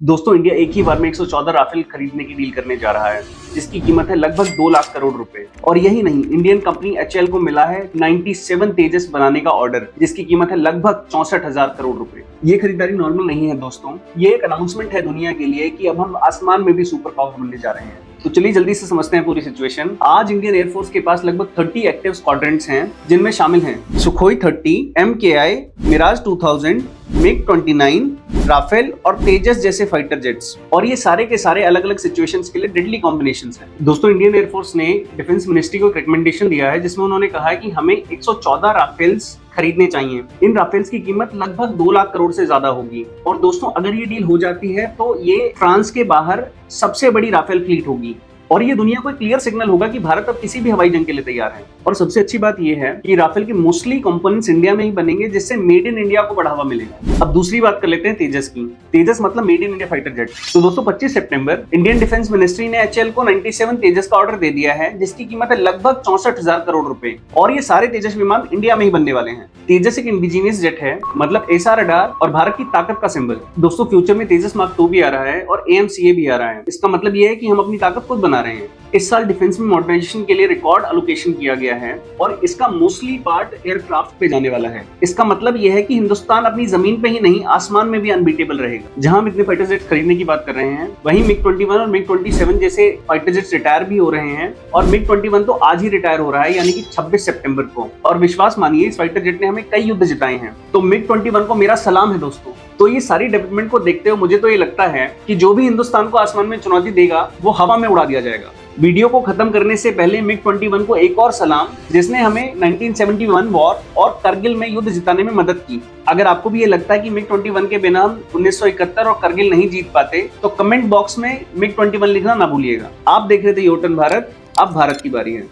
दोस्तों इंडिया एक ही बार में 114 राफेल खरीदने की डील करने जा रहा है, जिसकी कीमत है लगभग 2 लाख करोड़ रुपए। और यही नहीं, इंडियन कंपनी एचएएल को मिला है 97 तेजस बनाने का ऑर्डर, जिसकी कीमत है लगभग 64,000 करोड़ रुपए। ये खरीदारी नॉर्मल नहीं है दोस्तों, ये एक अनाउंसमेंट है दुनिया के लिए कि अब हम आसमान में भी सुपर पावर बनने जा रहे हैं। तो चलिए जल्दी से समझते हैं पूरी सिचुएशन। आज इंडियन एयरफोर्स के पास लगभग 30 एक्टिव स्क्वाड्रंट्स हैं, जिनमें शामिल हैं Sukhoi 30, MKI, Miraj 2000, MiG-29, Rafale और तेजस जैसे फाइटर जेट्स। और ये सारे के सारे अलग अलग सिचुएशंस के लिए डेडली कॉम्बिनेशंस हैं। दोस्तों इंडियन एयरफोर्स ने डिफेंस मिनिस्ट्री को एक रिकमेंडेशन दिया है, जिसमें उन्होंने कहा है कि हमें 114 राफेल्स खरीदने चाहिए। इन राफेल्स की कीमत लगभग 2 लाख करोड़ से ज्यादा होगी। और दोस्तों अगर ये डील हो जाती है तो ये फ्रांस के बाहर सबसे बड़ी राफेल फ्लीट होगी और ये दुनिया को एक क्लियर सिग्नल होगा कि भारत अब किसी भी हवाई जंग के लिए तैयार है। और सबसे अच्छी बात ये है कि राफेल के मोस्टली कंपोनेंट्स इंडिया में ही बनेंगे, जिससे मेड इन इंडिया को बढ़ावा मिलेगा। अब दूसरी बात कर लेते हैं तेजस की। तेजस मतलब made in India fighter jet. तो दोस्तों 25 सितंबर इंडियन डिफेंस मिनिस्ट्री ने एचएएल को 97 तेजस का ऑर्डर दे दिया है, जिसकी कीमत है लगभग 64,000 करोड़ रुपए। और ये सारे तेजस विमान इंडिया में ही बनने वाले हैं। तेजस एक इंडिजीनियस जेट है, मतलब एसआर रडार और भारत की ताकत का सिंबल। दोस्तों फ्यूचर में तेजस मार्क 2 भी आ रहा है और AMCA भी आ रहा है। इसका मतलब ये है कि हम अपनी ताकत खुद बना रहे हैं। इस साल डिफेंस में मॉडर्नाइजेशन के लिए रिकॉर्ड एलोकेशन किया गया है और इसका मोस्टली पार्ट एयरक्राफ्ट पे जाने वाला है। इसका मतलब यह है कि हिंदुस्तान अपनी जमीन पे ही नहीं, आसमान में भी अनबीटेबल रहेगा। जहां हम इतने फाइटर जेट्स खरीदने की बात कर रहे हैं, वहीं MiG-21 और MiG-27 जैसे फाइटर जेट्स रिटायर भी हो रहे हैं। और MiG-21 तो आज ही रिटायर हो रहा है, यानी कि 26 सितंबर को। और विश्वास मानिए, इस फाइटर जेट ने हमें कई युद्ध जिताए हैं। तो MiG-21 को मेरा सलाम है दोस्तों। तो ये सारी डेवलपमेंट को देखते हुए मुझे तो ये लगता है कि जो भी हिंदुस्तान को आसमान में चुनौती देगा, वो हवा में उड़ा दिया जाएगा। वीडियो को खत्म करने से पहले MiG-21 को एक और सलाम, जिसने हमें 1971 वॉर और करगिल में युद्ध जिताने में मदद की। अगर आपको भी ये लगता है कि MiG-21 के बिना हम 1971 और करगिल नहीं जीत पाते, तो कमेंट बॉक्स में MiG-21 लिखना ना भूलिएगा। आप देख रहे थे योटन भारत, अब भारत की बारी है।